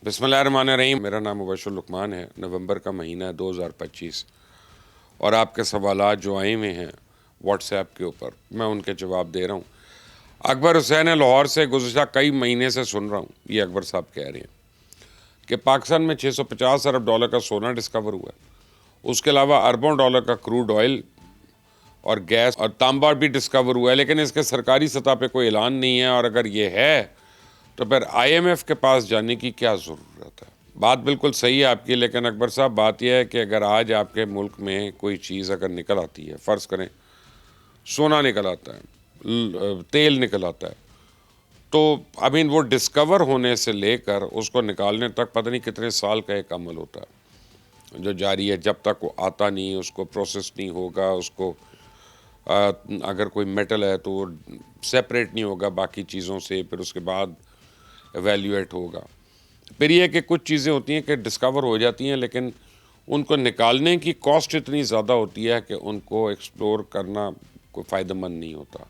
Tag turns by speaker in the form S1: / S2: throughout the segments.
S1: بسم اللہ الرحمن الرحیم. میرا نام مبشر لقمان ہے. نومبر کا مہینہ ہے 2025 اور آپ کے سوالات جو آئے ہوئے ہیں واٹس ایپ کے اوپر میں ان کے جواب دے رہا ہوں. اکبر حسین لاہور سے گزشتہ کئی مہینے سے سن رہا ہوں. یہ اکبر صاحب کہہ رہے ہیں کہ پاکستان میں $650 ارب کا سونا ڈسکور ہوا ہے. اس کے علاوہ اربوں ڈالر کا کروڈ آئل اور گیس اور تانبا بھی ڈسکور ہوا ہے، لیکن اس کے سرکاری سطح پہ کوئی اعلان نہیں ہے. اور اگر یہ ہے تو پھر IMF کے پاس جانے کی کیا ضرورت ہے؟ بات بالکل صحیح ہے آپ کی، لیکن اکبر صاحب بات یہ ہے کہ اگر آج آپ کے ملک میں کوئی چیز اگر نکل آتی ہے، فرض کریں سونا نکل آتا ہے، تیل نکل آتا ہے، تو وہ ڈسکور ہونے سے لے کر اس کو نکالنے تک پتہ نہیں کتنے سال کا ایک عمل ہوتا ہے جو جاری ہے. جب تک وہ آتا نہیں، اس کو پروسیس نہیں ہوگا، اس کو اگر کوئی میٹل ہے تو وہ سیپریٹ نہیں ہوگا باقی چیزوں سے، پھر اس کے بعد ایویلیویٹ ہوگا. پھر یہ کہ کچھ چیزیں ہوتی ہیں کہ ڈسکور ہو جاتی ہیں لیکن ان کو نکالنے کی کاسٹ اتنی زیادہ ہوتی ہے کہ ان کو ایکسپلور کرنا کوئی فائدہ مند نہیں ہوتا.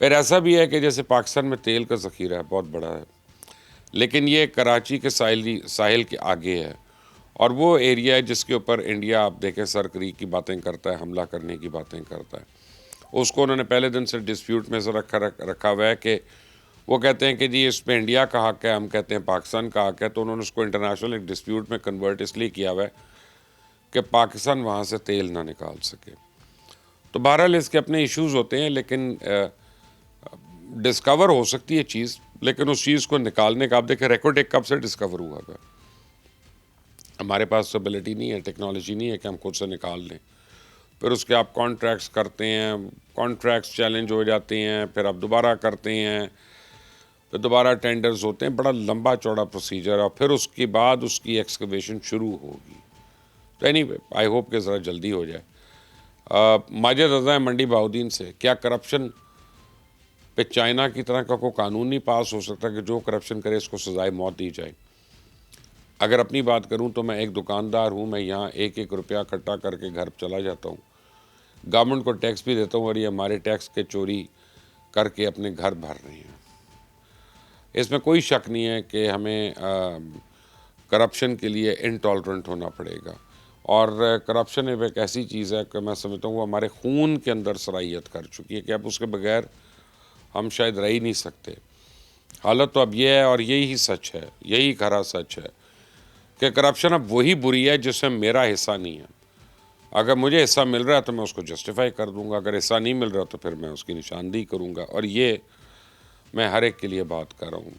S1: پھر ایسا بھی ہے کہ جیسے پاکستان میں تیل کا ذخیرہ ہے، بہت بڑا ہے، لیکن یہ کراچی کے ساحل کے آگے ہے اور وہ ایریا ہے جس کے اوپر انڈیا آپ دیکھیں سرکری کی باتیں کرتا ہے، حملہ کرنے کی باتیں کرتا ہے. اس کو انہوں نے پہلے دن سے ڈسپیوٹ میں سے رکھا ہوا ہے کہ وہ کہتے ہیں کہ جی اس میں انڈیا کا حق ہے، ہم کہتے ہیں پاکستان کا حق ہے. تو انہوں نے اس کو انٹرنیشنل ایک ڈسپیوٹ میں کنورٹ اس لیے کیا ہوا ہے کہ پاکستان وہاں سے تیل نہ نکال سکے. تو بہرحال اس کے اپنے ایشوز ہوتے ہیں، لیکن ڈسکور ہو سکتی ہے چیز، لیکن اس چیز کو نکالنے کا آپ دیکھیں ریکارڈ ایک کب سے ڈسکور ہوا ہے. ہمارے پاس ابیلٹی نہیں ہے، ٹیکنالوجی نہیں ہے کہ ہم خود سے نکال لیں. پھر اس کے آپ کانٹریکٹس کرتے ہیں، کانٹریکٹس چیلنج ہو جاتے ہیں، پھر آپ دوبارہ کرتے ہیں، پھر دوبارہ ٹینڈرز ہوتے ہیں. بڑا لمبا چوڑا پروسیجر، اور پھر اس کے بعد اس کی ایکسکیویشن شروع ہوگی. تو اینی وے آئی ہوپ کہ ذرا جلدی ہو جائے. ماجد رضا منڈی بہاؤدین سے، کیا کرپشن پہ چائنا کی طرح کا کوئی قانون نہیں پاس ہو سکتا کہ جو کرپشن کرے اس کو سزائے موت دی جائے؟ اگر اپنی بات کروں تو میں ایک دکاندار ہوں، میں یہاں ایک ایک روپیہ اکٹھا کر کے گھر چلا جاتا ہوں، گورنمنٹ کو ٹیکس بھی دیتا ہوں، اور یہ ہمارے ٹیکس کے چوری کر کے اپنے گھر بھر رہے ہیں. اس میں کوئی شک نہیں ہے کہ ہمیں کرپشن کے لیے انٹالرنٹ ہونا پڑے گا. اور کرپشن ایک ایسی چیز ہے کہ میں سمجھتا ہوں وہ ہمارے خون کے اندر سرائیت کر چکی ہے کہ اب اس کے بغیر ہم شاید رہ ہی نہیں سکتے. حالت تو اب یہ ہے، اور یہی سچ ہے، یہی کھرا سچ ہے کہ کرپشن اب وہی بری ہے جس میں میرا حصہ نہیں ہے. اگر مجھے حصہ مل رہا ہے تو میں اس کو جسٹیفائی کر دوں گا، اگر حصہ نہیں مل رہا تو پھر میں اس کی نشاندہی کروں گا. اور یہ میں ہر ایک کے لیے بات کر رہا ہوں.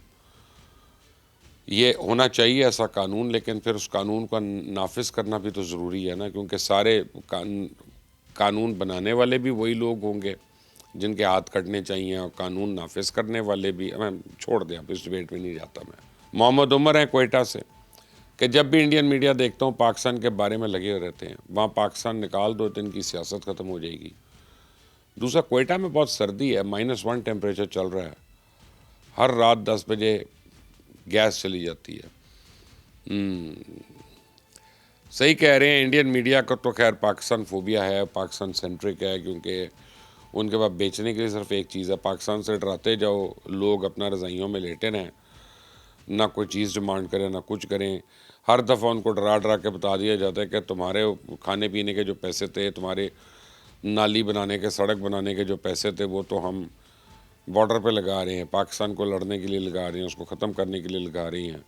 S1: یہ ہونا چاہیے ایسا قانون، لیکن پھر اس قانون کو نافذ کرنا بھی تو ضروری ہے نا، کیونکہ سارے قانون بنانے والے بھی وہی لوگ ہوں گے جن کے ہاتھ کٹنے چاہیے، اور قانون نافذ کرنے والے بھی. میں چھوڑ دیں، اب اس ڈیبیٹ میں نہیں جاتا. میں محمد عمر ہیں کوئٹہ سے، کہ جب بھی انڈین میڈیا دیکھتا ہوں پاکستان کے بارے میں لگے رہتے ہیں، وہاں پاکستان نکال دو تو ان کی سیاست ختم ہو جائے گی. دوسرا، کوئٹہ میں بہت سردی ہے، -1 ٹیمپریچر چل رہا ہے، ہر رات 10 بجے گیس چلی جاتی ہے. صحیح کہہ رہے ہیں، انڈین میڈیا کا تو خیر پاکستان فوبیا ہے، پاکستان سینٹرک ہے، کیونکہ ان کے پاس بیچنے کے لیے صرف ایک چیز ہے، پاکستان سے ڈراتے جاؤ، لوگ اپنا رضائیوں میں لیٹے رہیں، نہ کوئی چیز ڈیمانڈ کریں نہ کچھ کریں. ہر دفعہ ان کو ڈرا کے بتا دیا جاتا ہے کہ تمہارے کھانے پینے کے جو پیسے تھے، تمہارے نالی بنانے کے، سڑک بنانے کے جو پیسے تھے، وہ تو ہم بارڈر پہ لگا رہے ہیں، پاکستان کو لڑنے کے لیے لگا رہے ہیں، اس کو ختم کرنے کے لیے لگا رہی ہیں.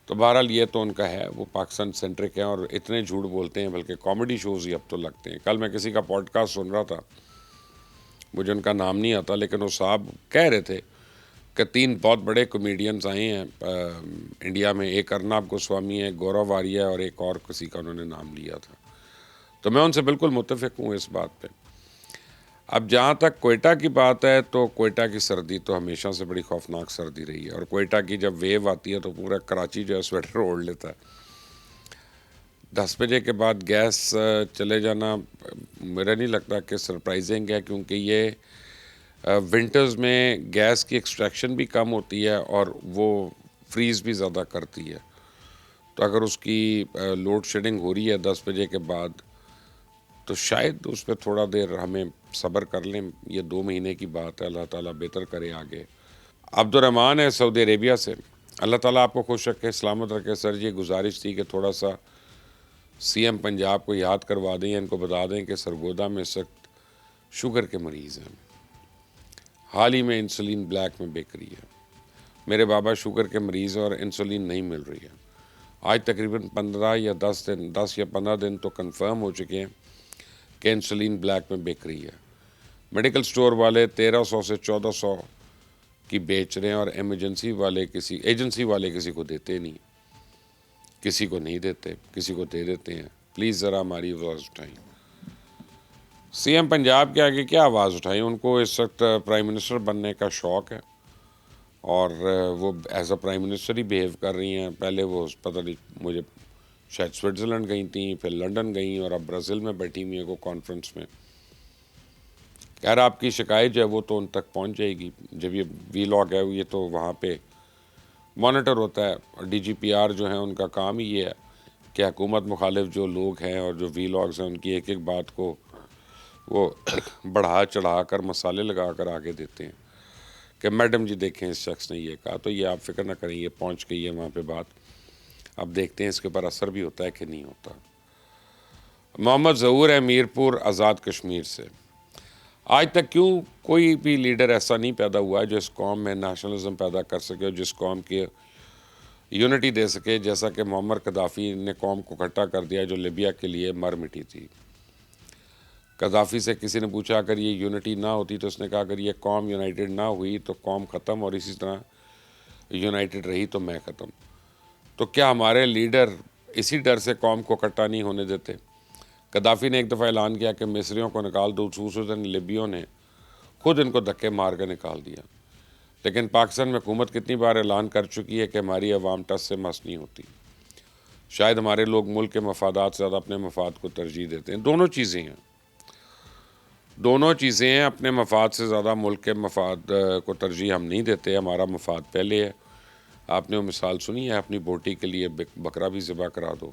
S1: تو بہرحال یہ تو ان کا ہے، وہ پاکستان سینٹرک ہیں اور اتنے جھوٹ بولتے ہیں، بلکہ کامیڈی شوز ہی اب تو لگتے ہیں. کل میں کسی کا پوڈ کاسٹ سن رہا تھا، مجھے ان کا نام نہیں آتا، لیکن وہ صاحب کہہ رہے تھے کہ 3 بہت بڑے کمیڈینز آئے ہیں انڈیا میں، ایک ارنب گوسوامی ہے، گورو واریہ، اور ایک اور کسی کا انہوں نے نام لیا تھا. تو میں ان سے بالکل متفق ہوں اس بات پہ. اب جہاں تک کوئٹہ کی بات ہے تو کوئٹہ کی سردی تو ہمیشہ سے بڑی خوفناک سردی رہی ہے، اور کوئٹہ کی جب ویو آتی ہے تو پورا کراچی جو ہے سویٹر اوڑھ لیتا ہے. 10 بجے کے بعد گیس چلے جانا میرا نہیں لگتا کہ سرپرائزنگ ہے، کیونکہ یہ ونٹرز میں گیس کی ایکسٹریکشن بھی کم ہوتی ہے اور وہ فریز بھی زیادہ کرتی ہے. تو اگر اس کی لوڈ شیڈنگ ہو رہی ہے 10 بجے کے بعد تو شاید اس پہ تھوڑا دیر ہمیں صبر کر لیں. یہ 2 مہینے کی بات ہے، اللہ تعالیٰ بہتر کرے آگے. عبد الرحمن ہے سعودی عربیہ سے، اللہ تعالیٰ آپ کو خوش رکھے، سلامت رکھے. سر یہ گزارش تھی کہ تھوڑا سا سی ایم پنجاب کو یاد کروا دیں، ان کو بتا دیں کہ سرگودا میں اس وقت شوگر کے مریض ہیں. حال ہی میں انسولین بلیک میں بک رہی ہے. میرے بابا شوگر کے مریض ہیں اور انسولین نہیں مل رہی ہے. آج تقریباً 10 یا 15 دن تو کنفرم ہو چکے ہیں کہ انسولین بلیک میں بک رہی ہے. میڈیکل سٹور والے 1300 سے 1400 کی بیچ رہے ہیں اور ایجنسی والے کسی کو دیتے نہیں، کسی کو نہیں دیتے، کسی کو دے دیتے ہیں. پلیز ذرا ہماری آواز اٹھائیں. سی ایم پنجاب کے آگے کیا آواز اٹھائیں؟ ان کو اس وقت پرائم منسٹر بننے کا شوق ہے اور وہ as a prime minister he behave کر رہی ہیں. پہلے وہ پتہ نہیں مجھے شاید سوئٹزرلینڈ گئی تھیں، پھر لنڈن گئیں اور اب برازیل میں بیٹھی ہوئی ہیں کو کانفرنس میں. خیر آپ کی شکایت جو ہے وہ تو ان تک پہنچ جائے گی. جب یہ وی لاگ ہے یہ تو وہاں پہ مانیٹر ہوتا ہے، اور ڈی جی پی آر جو ہیں ان کا کام ہی یہ ہے کہ حکومت مخالف جو لوگ ہیں اور جو وی لاگز ہیں ان کی ایک ایک بات کو وہ بڑھا چڑھا کر مسالے لگا کر آگے دیتے ہیں کہ میڈم جی دیکھیں اس شخص نے یہ کہا. تو یہ آپ فکر نہ کریں، یہ پہنچ گئی ہے وہاں پہ بات. اب دیکھتے ہیں اس کے اوپر اثر بھی ہوتا ہے کہ نہیں ہوتا. محمد ظہور ہے میرپور آزاد کشمیر سے. آج تک کیوں کوئی بھی لیڈر ایسا نہیں پیدا ہوا جو اس قوم میں نیشنلزم پیدا کر سکے اور جس قوم کی یونٹی دے سکے، جیسا کہ معمر قذافی نے قوم کو اکٹھا کر دیا جو لیبیا کے لیے مر مٹی تھی. قذافی سے کسی نے پوچھا اگر یہ یونٹی نہ ہوتی تو اس نے کہا اگر یہ قوم یونائٹڈ نہ ہوئی تو قوم ختم، اور اسی طرح یونائٹڈ رہی تو میں ختم. تو کیا ہمارے لیڈر اسی ڈر سے قوم کو اکٹھا نہیں ہونے دیتے؟ قذافی نے ایک دفعہ اعلان کیا کہ مصریوں کو نکال دو، خصوصاً لیبیوں نے خود ان کو دھکے مار کے نکال دیا. لیکن پاکستان میں حکومت کتنی بار اعلان کر چکی ہے کہ ہماری عوام ٹس سے مس نہیں ہوتی. شاید ہمارے لوگ ملک کے مفادات سے زیادہ اپنے مفاد کو ترجیح دیتے ہیں. دونوں چیزیں ہیں، اپنے مفاد سے زیادہ ملک کے مفاد کو ترجیح ہم نہیں دیتے. ہمارا مفاد پہلے ہے. آپ نے وہ مثال سنی ہے، اپنی بوٹی کے لیے بکرا بھی ذبح کرا دو.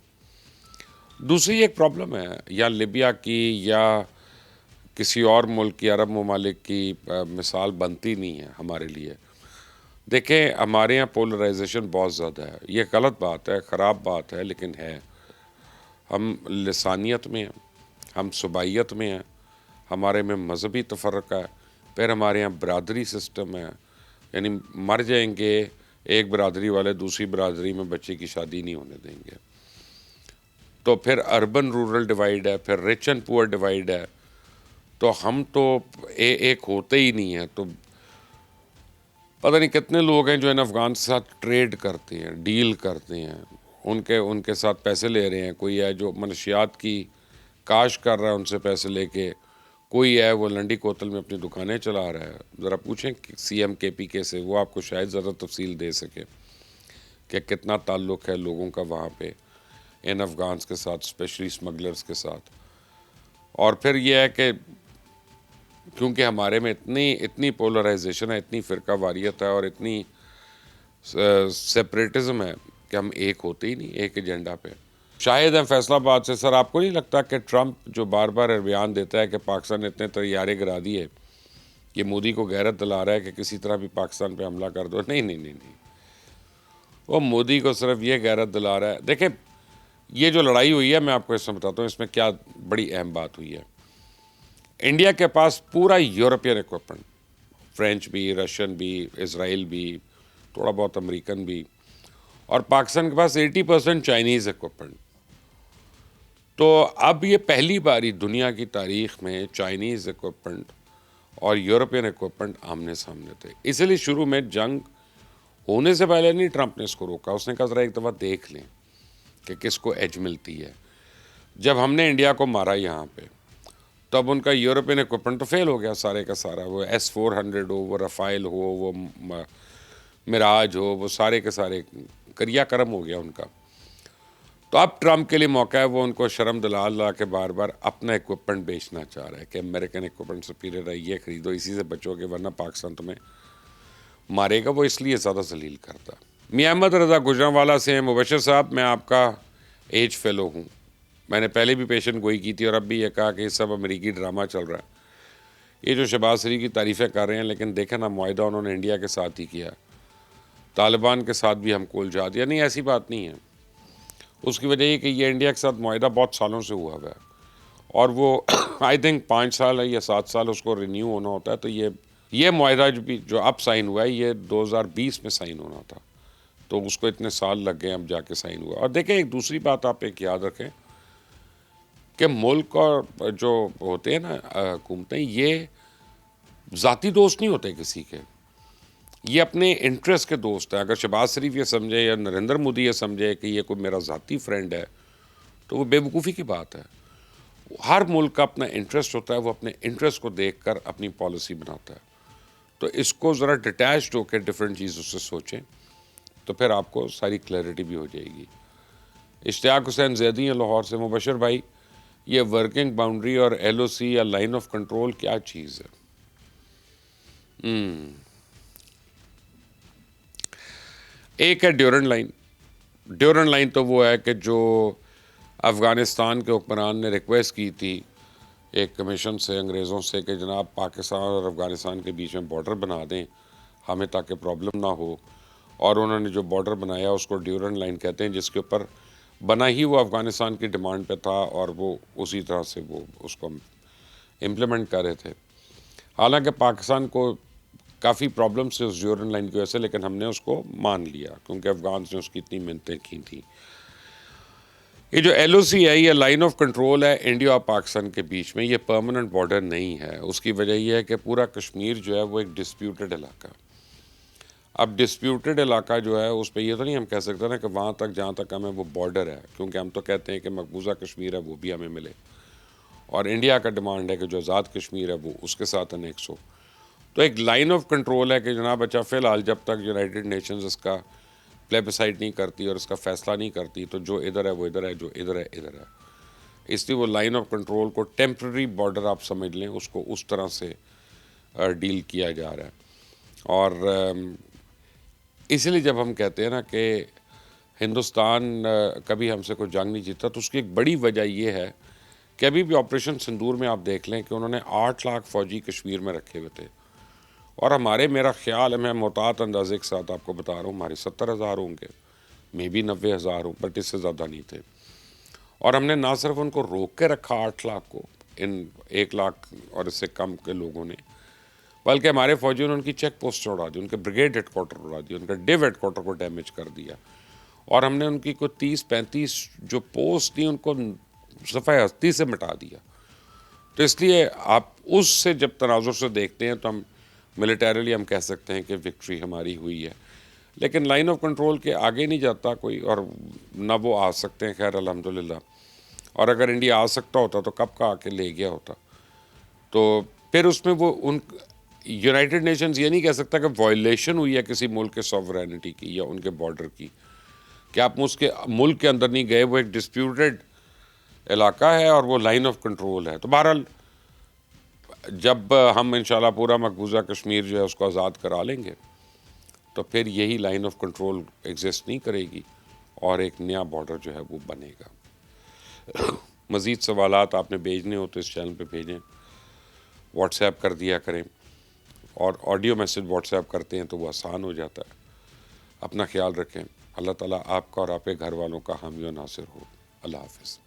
S1: دوسری ایک پرابلم ہے یا لیبیا کی یا کسی اور ملک کی، عرب ممالک کی مثال بنتی نہیں ہے ہمارے لیے. دیکھیں ہمارے یہاں پولرائزیشن بہت زیادہ ہے. یہ غلط بات ہے، خراب بات ہے، لیکن ہے. ہم لسانیت میں ہیں، ہم صوبائیت میں ہیں، ہمارے میں مذہبی تفرقہ ہے، پھر ہمارے یہاں برادری سسٹم ہے. یعنی مر جائیں گے ایک برادری والے دوسری برادری میں بچے کی شادی نہیں ہونے دیں گے. تو پھر اربن رورل ڈیوائیڈ ہے، پھر رچ اینڈ پور ڈیوائیڈ ہے. تو ہم تو ایک ہوتے ہی نہیں ہیں. تو پتہ نہیں کتنے لوگ ہیں جو ان افغان کے ساتھ ٹریڈ کرتے ہیں، ڈیل کرتے ہیں، ان کے ساتھ پیسے لے رہے ہیں. کوئی ہے جو منشیات کی کاشت کر رہا ہے ان سے پیسے لے کے، کوئی ہے وہ لنڈی کوتل میں اپنی دکانیں چلا رہا ہے. ذرا پوچھیں سی ایم کے پی کے سے، وہ آپ کو شاید زیادہ تفصیل دے سکے کہ کتنا تعلق ہے لوگوں کا وہاں پہ ان افغانس کے ساتھ، اسپیشلی اسمگلرز کے ساتھ. اور پھر یہ ہے کہ کیونکہ ہمارے میں اتنی پولرائزیشن ہے، اتنی فرقہ واریت ہے اور اتنی سیپریٹزم ہے کہ ہم ایک ہوتے ہی نہیں ایک ایجنڈا پہ. شاہد ہیں فیصل آباد سے. سر آپ کو نہیں لگتا کہ ٹرمپ جو بار بار بیان دیتا ہے کہ پاکستان نے اتنے طیارے گرا دیے، یہ مودی کو غیرت دلا رہا ہے کہ کسی طرح بھی پاکستان پہ حملہ کر دو؟ نہیں، وہ مودی کو صرف یہ غیرت دلا رہا ہے. دیکھیں یہ جو لڑائی ہوئی ہے، میں آپ کو اس میں بتاتا ہوں اس میں کیا بڑی اہم بات ہوئی ہے. انڈیا کے پاس پورا یورپین ایکوپمنٹ، فرینچ بھی، رشین بھی، اسرائیل بھی، تھوڑا بہت امریکن بھی، اور پاکستان کے پاس 80% چائنیز ایکوپمنٹ. تو اب یہ پہلی باری دنیا کی تاریخ میں چائنیز ایکوپمنٹ اور یورپین ایکوپمنٹ آمنے سامنے تھے. اسی لیے شروع میں جنگ ہونے سے پہلے نہیں ٹرمپ نے اس کو روکا. اس نے کہا ذرا ایک دفعہ دیکھ لیں کہ کس کو ایج ملتی ہے. جب ہم نے انڈیا کو مارا یہاں پہ تب ان کا یورپین ایکوپمنٹ تو فیل ہو گیا سارے کا سارا. وہ S-400 ہو، وہ رفائل ہو، وہ مراج ہو، وہ سارے کے سارے کریا کرم ہو گیا ان کا. تو اب ٹرمپ کے لیے موقع ہے، وہ ان کو شرم دلا کے بار بار اپنا ایکوپمنٹ بیچنا چاہ رہا ہے کہ امریکن ایکوپمنٹ سپیریئر ہے، یہ خریدو، اسی سے بچو گے ورنہ پاکستان تمہیں مارے گا. وہ اس لیے زیادہ ذلیل کرتا. میاں احمد رضا گجرانوالہ سے ہیں. مبشر صاحب میں آپ کا ایج فیلو ہوں. میں نے پہلے بھی پیشن گوئی کی تھی اور اب بھی یہ کہا کہ یہ سب امریکی ڈرامہ چل رہا ہے. یہ جو شہباز شریف کی تعریفیں کر رہے ہیں، لیکن دیکھیں نا معاہدہ انہوں نے انڈیا کے ساتھ ہی کیا. طالبان کے ساتھ بھی ہم کو الجھا دیا. نہیں، ایسی بات نہیں ہے. اس کی وجہ یہ کہ یہ انڈیا کے ساتھ معاہدہ بہت سالوں سے ہوا ہوا ہے اور وہ آئی تھنک 5 سال یا 7 سال اس کو رینیو ہونا ہوتا ہے. تو یہ معاہدہ جو اب سائن ہوا ہے یہ 2020 میں سائن ہونا تھا. تو اس کو اتنے سال لگ گئے اب جا کے سائن ہوا. اور دیکھیں ایک دوسری بات آپ ایک یاد رکھیں کہ ملک اور جو ہوتے ہیں نا حکومتیں، یہ ذاتی دوست نہیں ہوتے کسی کے، یہ اپنے انٹرسٹ کے دوست ہیں. اگر شہباز شریف یہ سمجھے یا نریندر مودی یہ سمجھے کہ یہ کوئی میرا ذاتی فرینڈ ہے تو وہ بے وقوفی کی بات ہے. ہر ملک کا اپنا انٹرسٹ ہوتا ہے، وہ اپنے انٹرسٹ کو دیکھ کر اپنی پالیسی بناتا ہے. تو اس کو ذرا ڈیٹیچڈ ہو کے ڈفرینٹ چیزوں سے سوچیں تو پھر آپ کو ساری کلیئرٹی بھی ہو جائے گی. اشتیاق حسین زیدی ہیں لاہور سے. مبشر بھائی، یہ ورکنگ باؤنڈری اور ایل او سی یا لائن آف کنٹرول کیا چیز ہے؟ ایک ہے ڈیورنڈ لائن. ڈیورنڈ لائن تو وہ ہے کہ جو افغانستان کے حکمران نے ریکویسٹ کی تھی ایک کمیشن سے انگریزوں سے کہ جناب پاکستان اور افغانستان کے بیچ میں بارڈر بنا دیں ہمیں تاکہ پرابلم نہ ہو. اور انہوں نے جو بارڈر بنایا اس کو ڈیورنڈ لائن کہتے ہیں، جس کے اوپر بنا ہی وہ افغانستان کی ڈیمانڈ پہ تھا اور وہ اسی طرح سے وہ اس کو امپلیمنٹ کر رہے تھے. حالانکہ پاکستان کو کافی پرابلم سے اس ڈیورنڈ لائن کی وجہ سے، لیکن ہم نے اس کو مان لیا کیونکہ افغانس نے اس کی اتنی منتیں کی تھیں. یہ جو ایل او سی ہے یہ لائن آف کنٹرول ہے انڈیا اور پاکستان کے بیچ میں، یہ پرماننٹ بارڈر نہیں ہے. اس کی وجہ یہ ہے کہ پورا کشمیر جو ہے وہ ایک ڈسپیوٹڈ علاقہ. اب ڈسپیوٹڈ علاقہ جو ہے اس پہ یہ تو نہیں ہم کہہ سکتے نا کہ وہاں تک جہاں تک ہمیں وہ بارڈر ہے، کیونکہ ہم تو کہتے ہیں کہ مقبوضہ کشمیر ہے وہ بھی ہمیں ملے، اور انڈیا کا ڈیمانڈ ہے کہ جو آزاد کشمیر ہے وہ اس کے ساتھ انیکس ہو. تو ایک لائن آف کنٹرول ہے کہ جناب اچھا فی الحال جب تک یونائٹڈ نیشنز اس کا پلیبسائڈ نہیں کرتی اور اس کا فیصلہ نہیں کرتی تو جو ادھر ہے وہ ادھر ہے، جو ادھر ہے ادھر ہے. اس لیے وہ لائن آف کنٹرول کو ٹیمپرری بارڈر آپ سمجھ لیں، اس کو اس طرح سے ڈیل کیا جا رہا ہے. اور اس لیے جب ہم کہتے ہیں نا کہ ہندوستان کبھی ہم سے کوئی جنگ نہیں جیتا تو اس کی ایک بڑی وجہ یہ ہے کہ ابھی بھی آپریشن سندور میں آپ دیکھ لیں کہ انہوں نے 8 لاکھ فوجی کشمیر میں رکھے ہوئے تھے، اور ہمارے میرا خیال ہے، میں محتاط اندازے کے ساتھ آپ کو بتا رہا ہوں، ہمارے 70,000 ہوں گے، میں بھی 90,000 ہوں، بٹ اس سے زیادہ نہیں تھے. اور ہم نے نہ صرف ان کو روک کے رکھا 8 لاکھ کو، ان 1 لاکھ اور اس سے کم کے لوگوں نے، بلکہ ہمارے فوجیوں نے ان کی چیک پوسٹ اڑا دی، ان کے بریگیڈ ہیڈ کوارٹر اڑا دیا، ان کا ڈیو ہیڈ کوارٹر کو ڈیمیج کر دیا. اور ہم نے ان کی کوئی 30-35 جو پوسٹ تھیں ان کو صفحہ ہستی سے مٹا دیا. تو اس لیے آپ اس سے جب تناظر سے دیکھتے ہیں تو ہم ملیٹریلی ہم کہہ سکتے ہیں کہ وکٹری ہماری ہوئی ہے، لیکن لائن آف کنٹرول کے آگے نہیں جاتا کوئی، اور نہ وہ آ سکتے ہیں. خیر الحمدللہ. اور اگر انڈیا آ سکتا ہوتا تو کب کا آ کے لے گیا ہوتا. تو پھر اس میں وہ یونائٹڈ نیشنز یہ نہیں کہہ سکتا کہ وائلیشن ہوئی ہے کسی ملک کے سوورینٹی کی یا ان کے بارڈر کی، کہ آپ اس کے ملک کے اندر نہیں گئے، وہ ایک ڈسپیوٹڈ علاقہ ہے اور وہ لائن آف کنٹرول ہے. تو بہرحال جب ہم انشاءاللہ پورا مقبوضہ کشمیر جو ہے اس کو آزاد کرا لیں گے تو پھر یہی لائن آف کنٹرول ایگزسٹ نہیں کرے گی اور ایک نیا بارڈر جو ہے وہ بنے گا. مزید سوالات آپ نے بھیجنے ہو تو اس چینل پہ بھیجیں، واٹس ایپ کر دیا کریں، اور آڈیو میسج واٹس ایپ کرتے ہیں تو وہ آسان ہو جاتا ہے. اپنا خیال رکھیں. اللہ تعالیٰ آپ کا اور آپ کے گھر والوں کا حامی و ناصر ہو. اللہ حافظ.